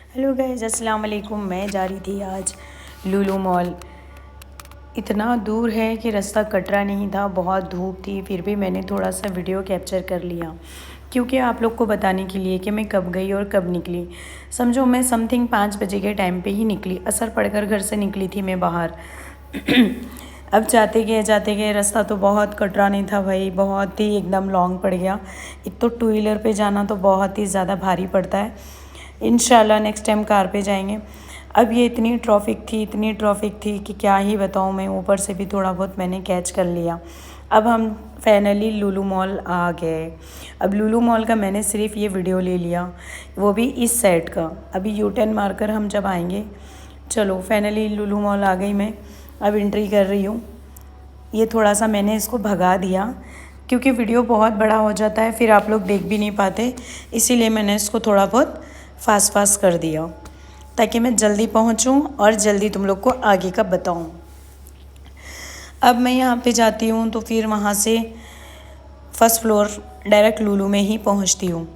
Hello guys, अस्सलाम वालेकुम। मैं जा रही थी आज लुलु मॉल। इतना दूर है कि रास्ता कटरा नहीं था, बहुत धूप थी, फिर भी मैंने थोड़ा सा वीडियो कैप्चर कर लिया क्योंकि आप लोग को बताने के लिए कि मैं कब गई और कब निकली। समझो मैं समथिंग 5 बजे के टाइम पे ही निकली, असर पड़कर घर से निकली थी मैं बाहर। अब जाते गए रास्ता तो बहुत कटरा नहीं था भाई, बहुत ही एकदम लॉन्ग पड़ गया। एक तो टू व्हीलर पे जाना तो बहुत ही ज़्यादा भारी पड़ता है। इंशाल्लाह नेक्स्ट टाइम कार पे जाएंगे। अब ये इतनी ट्रैफिक थी कि क्या ही बताऊँ मैं। ऊपर से भी थोड़ा बहुत मैंने कैच कर लिया। अब हम फाइनली लुलु मॉल आ गए। अब लुलु मॉल का मैंने सिर्फ ये वीडियो ले लिया, वो भी इस साइड का। अभी यू टर्न मारकर हम जब आएंगे। चलो फाइनली लुलु मॉल आ गई मैं, अब एंट्री कर रही हूँ। ये थोड़ा सा मैंने इसको भगा दिया क्योंकि वीडियो बहुत बड़ा हो जाता है, फिर आप लोग देख भी नहीं पाते, इसीलिए मैंने इसको थोड़ा बहुत फास्ट कर दिया ताकि मैं जल्दी पहुंचूं और जल्दी तुम लोग को आगे का बताऊं। अब मैं यहाँ पे जाती हूँ तो फिर वहाँ से फर्स्ट फ्लोर डायरेक्ट लुलु में ही पहुँचती हूँ।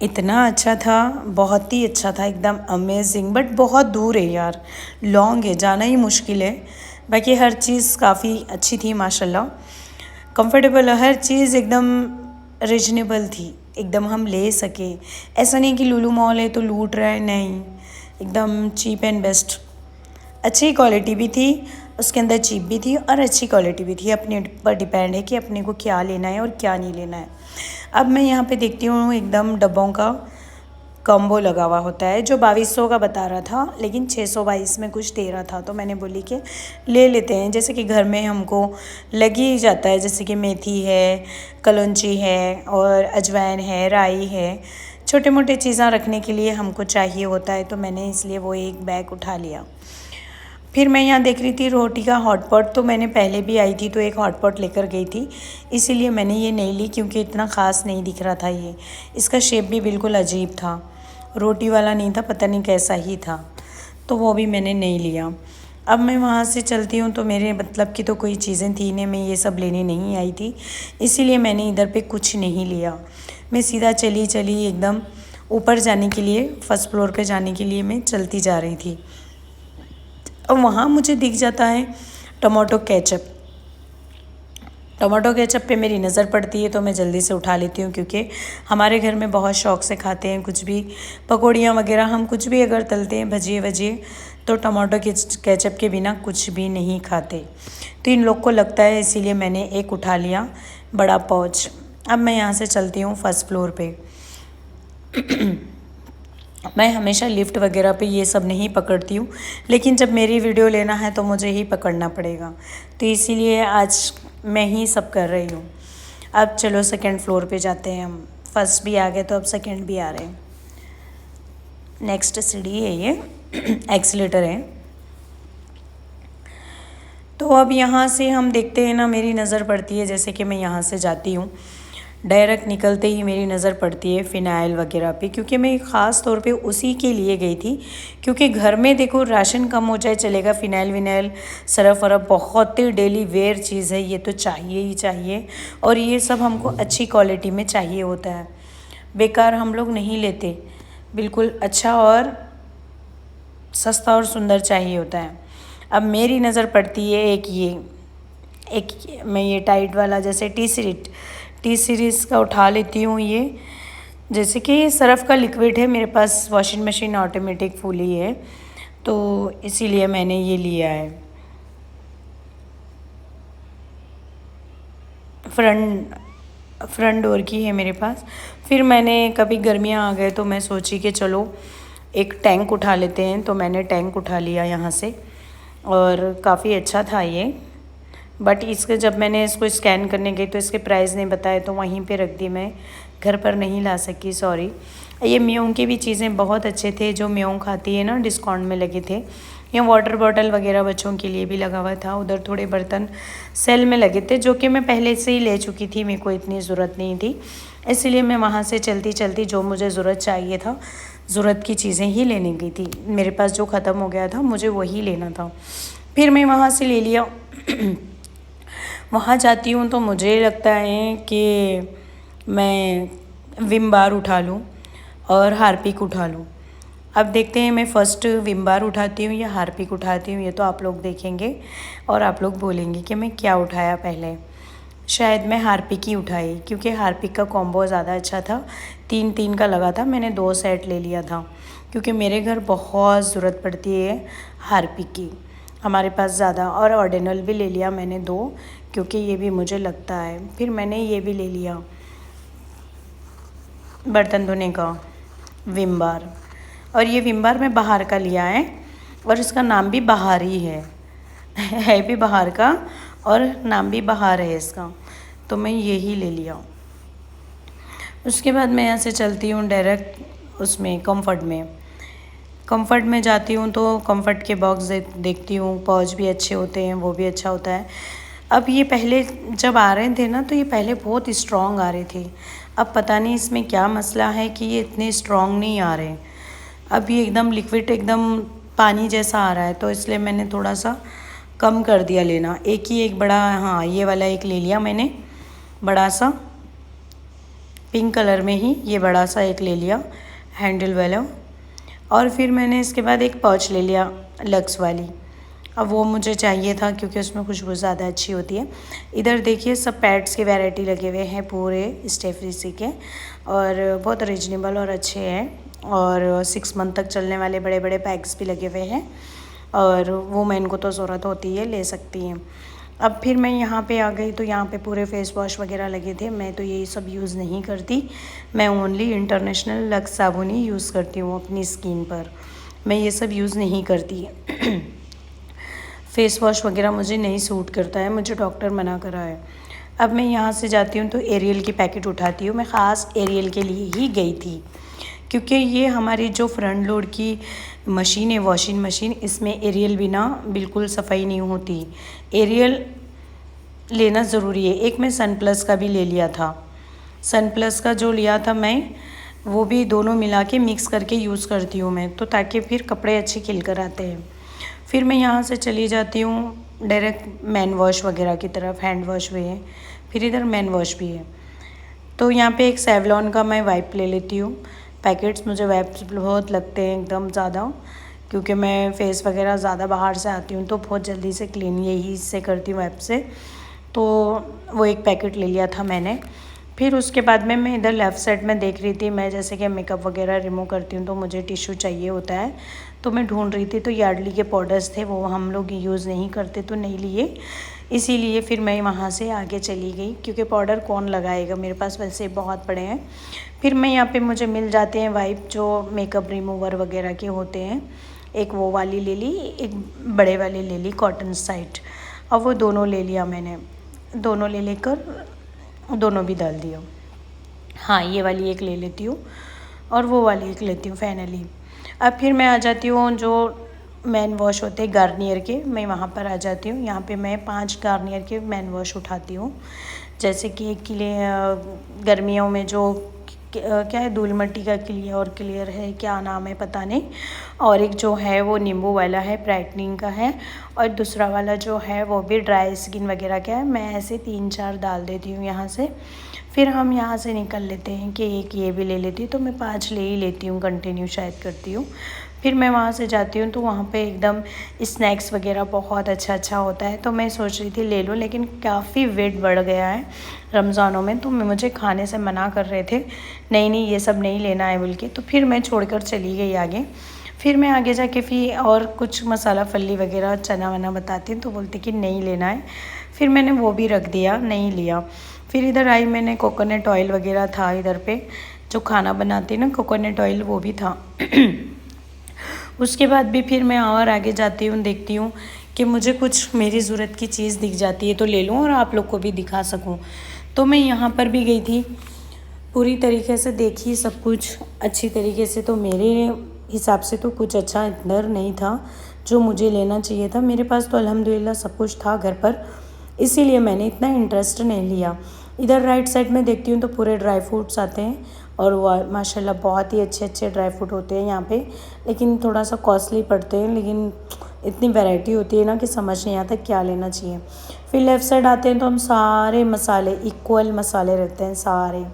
इतना अच्छा था, बहुत ही अच्छा था, एकदम अमेजिंग। बट बहुत दूर है यार, लॉन्ग है, जाना ही मुश्किल है। बाकी हर चीज़ काफ़ी अच्छी थी माशाल्लाह, कंफर्टेबल, हर चीज़ एकदम रिजनेबल थी, एकदम हम ले सके। ऐसा नहीं कि लुलु मॉल है तो लूट रहा है, नहीं, एकदम चीप एंड बेस्ट। अच्छी क्वालिटी भी थी, उसके अंदर चीप भी थी और अच्छी क्वालिटी भी थी। अपने पर डिपेंड है कि अपने को क्या लेना है और क्या नहीं लेना है। अब मैं यहाँ पे देखती हूँ एकदम डब्बों का कॉम्बो लगा हुआ होता है, जो 2200 का बता रहा था लेकिन 622 में कुछ दे रहा था, तो मैंने बोली कि ले लेते हैं। जैसे कि घर में हमको लग ही जाता है, जैसे कि मेथी है, कलौंजी है और अजवाइन है, राई है, छोटे मोटे चीज़ें रखने के लिए हमको चाहिए होता है, तो मैंने इसलिए वो एक बैग उठा लिया। फिर मैं यहाँ देख रही थी रोटी का हॉटपॉट, तो मैंने पहले भी आई थी तो एक हॉटपॉट लेकर गई थी, इसीलिए मैंने ये नहीं ली क्योंकि इतना ख़ास नहीं दिख रहा था। ये इसका शेप भी बिल्कुल अजीब था, रोटी वाला नहीं था, पता नहीं कैसा ही था, तो वो भी मैंने नहीं लिया। अब मैं वहाँ से चलती हूँ तो मेरे मतलब की तो कोई चीज़ें थी नहीं, मैं ये सब लेने नहीं आई थी, इसीलिए मैंने इधर पे कुछ नहीं लिया। मैं सीधा चली एकदम ऊपर जाने के लिए, फर्स्ट फ्लोर पे जाने के लिए मैं चलती जा रही थी। अब वहाँ मुझे दिख जाता है टमाटो केचप। टमाटो केचप पे मेरी नज़र पड़ती है तो मैं जल्दी से उठा लेती हूँ, क्योंकि हमारे घर में बहुत शौक़ से खाते हैं कुछ भी, पकौड़ियाँ वगैरह, हम कुछ भी अगर तलते हैं, भजिए वजिए, तो टमाटो केचप के बिना कुछ भी नहीं खाते। तो इन लोग को लगता है, इसीलिए मैंने एक उठा लिया, बड़ा पाउच। अब मैं यहाँ से चलती हूँ फर्स्ट फ्लोर पे। मैं हमेशा लिफ्ट वगैरह पे ये सब नहीं पकड़ती हूँ, लेकिन जब मेरी वीडियो लेना है तो मुझे ही पकड़ना पड़ेगा, तो इसीलिए आज मैं ही सब कर रही हूँ। अब चलो सेकंड फ्लोर पे जाते हैं हम, फर्स्ट भी आ गए तो अब सेकंड भी आ रहे हैं। नेक्स्ट सीढ़ी है ये, एक्सीलेटर है। तो अब यहाँ से हम देखते हैं ना, मेरी नज़र पड़ती है, जैसे कि मैं यहाँ से जाती हूँ, डायरेक्ट निकलते ही मेरी नज़र पड़ती है फ़िनाइल वगैरह पे, क्योंकि मैं ख़ास तौर पे उसी के लिए गई थी, क्योंकि घर में देखो राशन कम हो जाए चलेगा, फ़िनाइल विनाइल सरफ वरफ बहुत ही डेली वेयर चीज़ है, ये तो चाहिए ही चाहिए, और ये सब हमको अच्छी क्वालिटी में चाहिए होता है, बेकार हम लोग नहीं लेते, बिल्कुल अच्छा और सस्ता और सुंदर चाहिए होता है। अब मेरी नज़र पड़ती है एक मैं ये टाइट वाला, जैसे टी सीरीज़ का उठा लेती हूँ। ये जैसे कि ये सरफ़ का लिक्विड है, मेरे पास वॉशिंग मशीन ऑटोमेटिक फुली है, तो इसीलिए मैंने ये लिया है। फ्रंट डोर की है मेरे पास। फिर मैंने कभी गर्मियाँ आ गए तो मैं सोची कि चलो एक टैंक उठा लेते हैं, तो मैंने टैंक उठा लिया यहाँ से, और काफ़ी अच्छा था ये। बट इसके जब मैंने इसको स्कैन करने गई तो इसके प्राइस नहीं बताए, तो वहीं पे रख दी, मैं घर पर नहीं ला सकी, सॉरी। ये म्योंग की भी चीज़ें बहुत अच्छे थे, जो म्योंग खाती है ना, डिस्काउंट में लगे थे। यहाँ वाटर बॉटल वगैरह बच्चों के लिए भी लगा हुआ था, उधर थोड़े बर्तन सेल में लगे थे, जो कि मैं पहले से ही ले चुकी थी, मेरे को इतनी ज़रूरत नहीं थी, इसलिए मैं वहाँ से चलती जो मुझे ज़रूरत चाहिए था, ज़रूरत की चीज़ें ही लेने गई थी। मेरे पास जो ख़त्म हो गया था मुझे वही लेना था, फिर मैं वहाँ से ले लिया। वहाँ जाती हूँ तो मुझे लगता है कि मैं विम बार उठा लूँ, और हार्पिक उठा लूँ। अब देखते हैं मैं फ़र्स्ट विम बार उठाती हूँ या हार्पिक उठाती हूँ, ये तो आप लोग देखेंगे और आप लोग बोलेंगे कि मैं क्या उठाया पहले। शायद मैं हार्पिक ही उठाई क्योंकि हार्पिक का कॉम्बो ज़्यादा अच्छा था। 3-3 का लगा था, मैंने 2 सेट ले लिया था क्योंकि मेरे घर बहुत ज़रूरत पड़ती है हार्पिक की, हमारे पास ज़्यादा। और ऑर्डिनल भी ले लिया मैंने 2 क्योंकि ये भी मुझे लगता है। फिर मैंने ये भी ले लिया बर्तन धोने का विम बार, और ये विम बार मैं बाहर का लिया है और इसका नाम भी बहार ही है भी बाहर का और नाम भी बहार है इसका, तो मैं यही ले लिया। उसके बाद मैं यहाँ से चलती हूँ डायरेक्ट उसमें कंफर्ट में जाती हूँ तो कंफर्ट के बॉक्स देखती हूँ, पाउच भी अच्छे होते हैं, वो भी अच्छा होता है। अब ये पहले जब आ रहे थे ना तो ये पहले बहुत स्ट्रॉन्ग आ रहे थे, अब पता नहीं इसमें क्या मसला है कि ये इतने स्ट्रॉन्ग नहीं आ रहे। अब ये एकदम लिक्विड, एकदम पानी जैसा आ रहा है, तो इसलिए मैंने थोड़ा सा कम कर दिया लेना। एक बड़ा, हाँ ये वाला एक ले लिया मैंने, बड़ा सा पिंक कलर में ही ये बड़ा सा एक ले लिया हैंडल वाला। और फिर मैंने इसके बाद एक पाउच ले लिया लक्स वाली, अब वो मुझे चाहिए था क्योंकि उसमें खुशबू ज़्यादा अच्छी होती है। इधर देखिए सब पैड्स के वैरायटी लगे हुए हैं पूरे स्टेफ्रीसी के, और बहुत रीजनेबल और अच्छे हैं, और 6 मंथ तक चलने वाले बड़े बड़े पैक्स भी लगे हुए हैं, और वुमेन को तो ज़रूरत होती है, ले सकती हैं। अब फिर मैं यहाँ पे आ गई तो यहाँ पे पूरे फेस वॉश वगैरह लगे थे। मैं तो ये सब यूज़ नहीं करती, मैं ओनली इंटरनेशनल लक्स साबुन ही यूज़ करती हूँ अपनी स्किन पर, मैं ये सब यूज़ नहीं करती फेस वॉश वगैरह मुझे नहीं सूट करता है, मुझे डॉक्टर मना करा है। अब मैं यहाँ से जाती हूँ तो एरियल की पैकेट उठाती हूँ। मैं ख़ास एरियल के लिए ही गई थी क्योंकि ये हमारी जो फ्रंट लोड की मशीन है, वॉशिंग मशीन, इसमें एरियल बिना बिल्कुल सफाई नहीं होती। एरियल लेना ज़रूरी है। एक मैं सन प्लस का भी ले लिया था, सन प्लस का जो लिया था मैं, वो भी दोनों मिला के मिक्स करके यूज़ करती हूँ मैं, तो ताकि फिर कपड़े अच्छे खिल कर आते हैं। फिर मैं यहाँ से चली जाती हूँ डायरेक्ट मैन वॉश वगैरह की तरफ। हैंड वॉश भी है, फिर इधर मैन वॉश भी है। तो यहाँ पे एक सेवलॉन का मैं वाइप ले लेती हूँ। पैकेट्स मुझे वाइप्स बहुत लगते हैं एकदम ज़्यादा, क्योंकि मैं फेस वगैरह ज़्यादा बाहर से आती हूँ तो बहुत जल्दी से क्लीन यही इससे करती हूँ वाइप से, तो वो एक पैकेट ले लिया था मैंने। फिर उसके बाद में मैं इधर लेफ़्ट साइड में देख रही थी, मैं जैसे कि मेकअप वगैरह रिमूव करती हूँ तो मुझे टिश्यू चाहिए होता है, तो मैं ढूंढ रही थी। तो यार्डली के पाउडर्स थे, वो हम लोग यूज़ नहीं करते तो नहीं लिए, इसीलिए फिर मैं वहाँ से आगे चली गई क्योंकि पाउडर कौन लगाएगा, मेरे पास वैसे बहुत पड़े हैं। फिर मैं यहाँ पे मुझे मिल जाते हैं वाइप जो मेकअप रिमूवर वगैरह के होते हैं, एक वो वाली ले ली, एक बड़े वाली ले ली कॉटन साइड, और वो दोनों ले लिया मैंने। दोनों ले लेकर दोनों भी डाल दिया। हाँ ये वाली एक ले लेती हूँ और वो वाली एक लेती हूँ फाइनली। अब फिर मैं आ जाती हूँ जो मैन वॉश होते हैं गार्नियर के, मैं वहाँ पर आ जाती हूँ। यहाँ पे मैं 5 गार्नियर के मैन वॉश उठाती हूँ। जैसे कि एक गर्मियों में जो क्या है, धूल मिट्टी का क्लियर है, क्या नाम है पता नहीं, और एक जो है वो नींबू वाला है, ब्राइटनिंग का है, और दूसरा वाला जो है वो भी ड्राई स्किन वगैरह का है। मैं ऐसे 3-4 डाल देती हूँ यहाँ से। फिर हम यहाँ से निकल लेते हैं कि एक ये भी ले लेती हूँ, तो मैं 5 ले ही लेती हूँ, कंटिन्यू शायद करती हूँ। फिर मैं वहाँ से जाती हूँ तो वहाँ पे एकदम स्नैक्स वगैरह बहुत अच्छा होता है, तो मैं सोच रही थी ले लूँ, लेकिन काफ़ी वेट बढ़ गया है रमज़ानों में, तो मुझे खाने से मना कर रहे थे, नहीं ये सब नहीं लेना है बोल के, तो फिर मैं छोड़कर चली गई आगे। फिर मैं आगे जाके फिर और कुछ मसाला फल्ली वगैरह चना वना बताती हूँ तो बोलती कि नहीं लेना है, फिर मैंने वो भी रख दिया, नहीं लिया। फिर इधर आई, मैंने कोकोनट ऑयल वगैरह था इधर पे, जो खाना बनाती ना कोकोनट ऑयल, वो भी था उसके बाद भी फिर मैं और आगे जाती हूँ, देखती हूँ कि मुझे कुछ मेरी ज़रूरत की चीज़ दिख जाती है तो ले लूँ और आप लोग को भी दिखा सकूँ। तो मैं यहाँ पर भी गई थी, पूरी तरीके से देखी सब कुछ अच्छी तरीके से, तो मेरे हिसाब से तो कुछ अच्छा इधर नहीं था जो मुझे लेना चाहिए था। मेरे पास तो अल्हम्दुलिल्लाह सब कुछ था घर पर, इसीलिए मैंने इतना इंटरेस्ट नहीं लिया। इधर राइट साइड में देखती हूँ तो पूरे ड्राई फ्रूट्स आते हैं, और वो माशाल्लाह बहुत ही अच्छे ड्राई फ्रूट होते हैं यहाँ पे, लेकिन थोड़ा सा कॉस्टली पड़ते हैं, लेकिन इतनी वैरायटी होती है ना कि समझ नहीं आता क्या लेना चाहिए। फिर लेफ़्ट साइड आते हैं तो हम सारे मसाले, इक्वल मसाले रहते हैं सारे,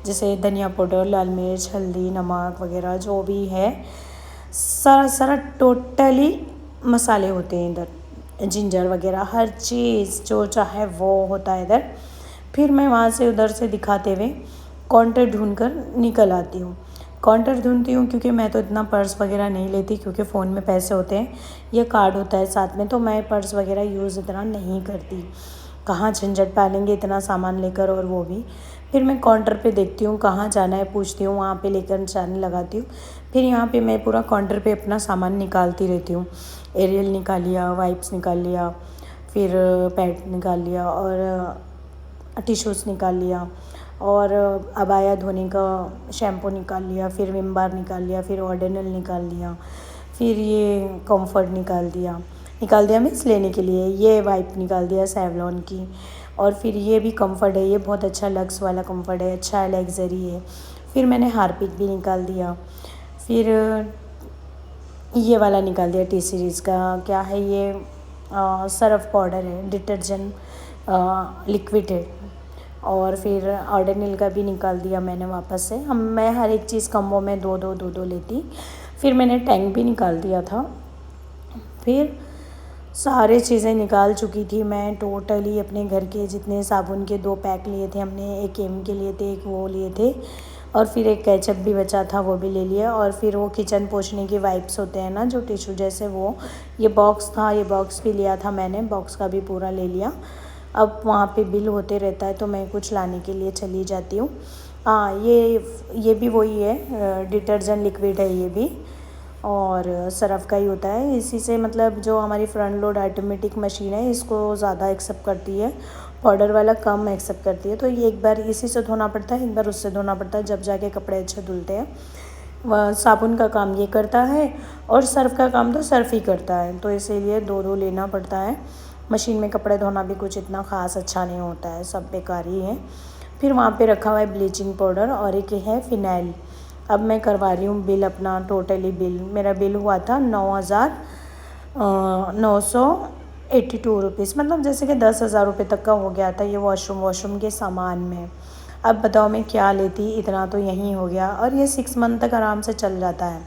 जैसे धनिया पाउडर, लाल मिर्च, हल्दी, नमक वगैरह जो भी है, सारा सारा टोटली मसाले होते हैं इधर, जिंजर वगैरह हर चीज़ जो चाहे वो होता है इधर। फिर मैं वहाँ से उधर से दिखाते हुए काउंटर ढूंढ कर निकल आती हूँ। काउंटर ढूंढती हूँ क्योंकि मैं तो इतना पर्स वगैरह नहीं लेती, क्योंकि फ़ोन में पैसे होते हैं, ये कार्ड होता है साथ में, तो मैं पर्स वगैरह यूज़ इतना नहीं करती। कहाँ झंझट पालेंगे इतना सामान लेकर, और वो भी। फिर मैं काउंटर पे देखती हूँ कहाँ जाना है, पूछती हूँ, वहाँ पे लेकर जाने लगाती हूँ। फिर यहाँ पे मैं पूरा काउंटर पे अपना सामान निकालती रहती हूँ। एरियल निकाल लिया, वाइप्स निकाल लिया, फिर पैड निकाल लिया, और टिश्यूज़ निकाल लिया, और अबाया धोने का शैम्पू निकाल लिया, फिर विम बार निकाल लिया, फिर ओडोनिल निकाल लिया, फिर ये कम्फर्ट निकाल दिया मीन्स लेने के लिए, ये वाइप निकाल दिया सेवलॉन की, और फिर ये भी कम्फर्ट है, ये बहुत अच्छा लक्स वाला कम्फर्ट है, अच्छा है, लग्जरी है। फिर मैंने हार्पिक भी निकाल दिया, फिर ये वाला निकाल दिया टी सीरीज़ का, क्या है ये, सर्फ पाउडर है, डिटर्जेंट लिक्विड है, और फिर ओडोनिल का भी निकाल दिया मैंने वापस से। मैं हर एक चीज़ कम्बो में दो दो लेती। फिर मैंने टैंक भी निकाल दिया था। फिर सारे चीज़ें निकाल चुकी थी मैं टोटली। अपने घर के जितने साबुन के 2 पैक लिए थे हमने, एक एम के लिए थे, एक वो लिए थे, और फिर एक केचप भी बचा था, वो भी ले लिया, और फिर वो किचन पोंछने की वाइप्स होते हैं ना जो टिश्यू जैसे, वो ये बॉक्स था, ये बॉक्स भी लिया था मैंने, बॉक्स का भी पूरा ले लिया। अब वहाँ पे बिल होते रहता है तो मैं कुछ लाने के लिए चली जाती हूँ। हाँ, ये भी वही है, डिटर्जेंट लिक्विड है ये भी, और सरफ़ का ही होता है। इसी से मतलब जो हमारी फ्रंट लोड ऑटोमेटिक मशीन है इसको ज़्यादा एक्सेप्ट करती है, पाउडर वाला कम एक्सेप्ट करती है। तो ये एक बार इसी से धोना पड़ता है, एक बार उससे धोना पड़ता है, जब जाके कपड़े अच्छे धुलते हैं। वह साबुन का काम ये करता है, और सर्फ़ का काम तो सर्फ़ ही करता है, तो इसीलिए 2 लेना पड़ता है। मशीन में कपड़े धोना भी कुछ इतना ख़ास अच्छा नहीं होता है, सब बेकार ही है। फिर वहाँ पे रखा हुआ है ब्लीचिंग पाउडर, और एक है फ़िनाइल। अब मैं करवा रही हूँ बिल अपना, टोटली बिल मेरा बिल हुआ था 9,982 रुपीज़, मतलब जैसे कि 10,000 रुपये तक का हो गया था ये वॉशरूम के सामान में। अब बताओ मैं क्या लेती, इतना तो यहीं हो गया, और ये 6 मंथ तक आराम से चल जाता है।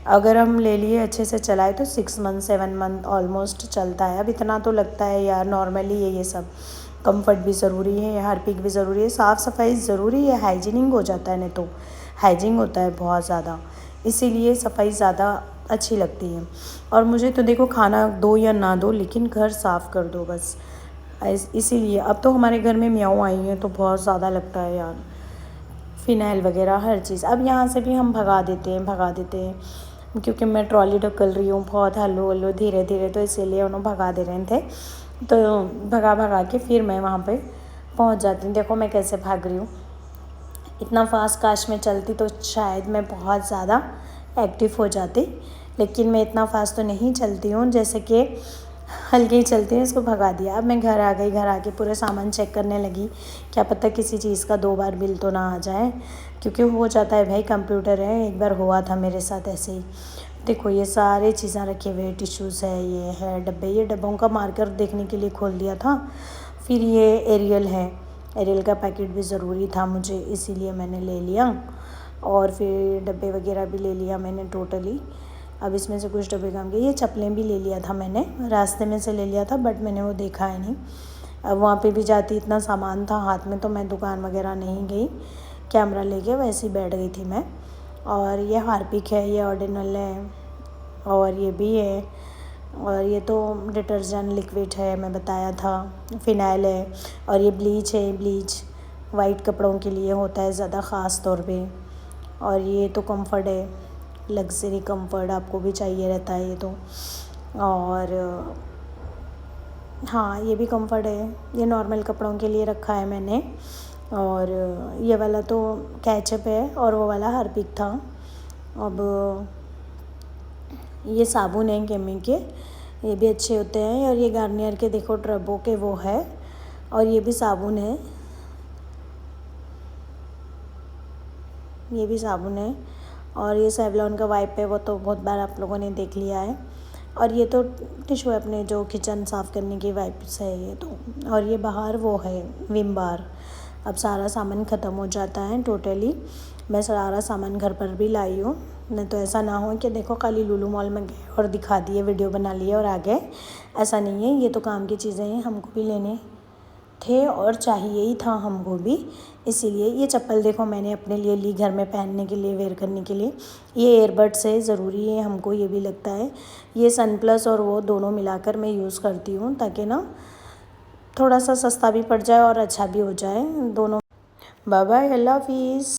अगर हम ले लिए अच्छे से चलाए तो 6 मंथ 7 मंथ ऑलमोस्ट चलता है। अब इतना तो लगता है यार, नॉर्मली है ये सब। कंफर्ट भी ज़रूरी है, हार्पिक भी ज़रूरी है, साफ़ सफाई ज़रूरी है, हाइजीनिंग हो जाता है, नहीं तो हाइजीन होता है बहुत ज़्यादा, इसीलिए सफाई ज़्यादा अच्छी लगती है। और मुझे तो देखो खाना दो या ना दो, लेकिन घर साफ़ कर दो बस, इसीलिए। अब तो हमारे घर में म्याऊं आई हैं तो बहुत ज़्यादा लगता है यार, फ़िनाइल वगैरह हर चीज़। अब यहाँ से भी हम भगा देते हैं, क्योंकि मैं ट्रॉली ढकल रही हूँ बहुत हल्लो हल्लो धीरे धीरे, तो इसीलिए उन्होंने भगा दे रहे थे। तो भगा के फिर मैं वहाँ पे पहुँच जाती हूँ। देखो मैं कैसे भाग रही हूँ, इतना फास्ट काश में चलती तो शायद मैं बहुत ज़्यादा एक्टिव हो जाती, लेकिन मैं इतना फास्ट तो नहीं चलती हूँ, जैसे कि हल्के ही चलती हूँ। इसको भगा दिया। अब मैं घर आ गई, घर आके पूरे सामान चेक करने लगी, क्या पता किसी चीज़ का 2 बार बिल तो ना आ जाए, क्योंकि हो जाता है भाई, कंप्यूटर है, एक बार हुआ था मेरे साथ ऐसे ही। देखो ये सारी चीज़ें रखे हुए, टिश्यूज़ है, ये है डब्बे, ये डब्बों का मार्कर देखने के लिए खोल दिया था। फिर ये एरियल है, एरियल का पैकेट भी ज़रूरी था मुझे, इसीलिए मैंने ले लिया, और फिर डब्बे वगैरह भी ले लिया मैंने टोटली। अब इसमें से कुछ डब्बे काम के, ये चप्पलें भी ले लिया था मैंने, रास्ते में से ले लिया था, बट मैंने वो देखा है नहीं। अब वहाँ पे भी जाती इतना सामान था हाथ में, तो मैं दुकान वगैरह नहीं गई, कैमरा लेके वैसे ही बैठ गई थी मैं। और ये हार्पिक है, ये ओडोनिल है, और ये भी है, और ये तो डिटर्जेंट लिक्विड है मैं बताया था, फ़िनाइल है, और ये ब्लीच है, ब्लीच वाइट कपड़ों के लिए होता है ज़्यादा ख़ास तौर पे। और ये तो कंफर्ट है, लग्जरी कंफर्ट आपको भी चाहिए रहता है ये तो। और हाँ, ये भी कंफर्ट है, ये नॉर्मल कपड़ों के लिए रखा है मैंने। और ये वाला तो कैचअप है, और वो वाला हार्पिक था। अब ये साबुन है केमी के, ये भी अच्छे होते हैं, और ये गार्नियर के देखो ट्रबो के वो है, और ये भी साबुन है, ये भी साबुन है। और ये सेवलॉन का वाइप है, वो तो बहुत बार आप लोगों ने देख लिया है। और ये तो टिश्यू है अपने जो किचन साफ़ करने की वाइप्स है ये तो। और ये बाहर वो है विम बार, अब सारा सामान ख़त्म हो जाता है टोटली। मैं सारा सामान घर पर भी लाई हूँ, नहीं तो ऐसा ना हो कि देखो खाली लुलु मॉल में गए और दिखा दिए, वीडियो बना लिए और आ गए। ऐसा नहीं है, ये तो काम की चीज़ें हैं, हमको भी लेने थे और चाहिए ही था हमको भी, इसीलिए। ये चप्पल देखो मैंने अपने लिए ली, घर में पहनने के लिए, वेयर करने के लिए। ये एयरबड्स है, ज़रूरी है हमको, ये भी लगता है। ये सन प्लस और वो दोनों मिलाकर मैं यूज़ करती हूँ, ताकि ना थोड़ा सा सस्ता भी पड़ जाए और अच्छा भी हो जाए दोनों। बाय बाय, अल्लाह हाफिज़।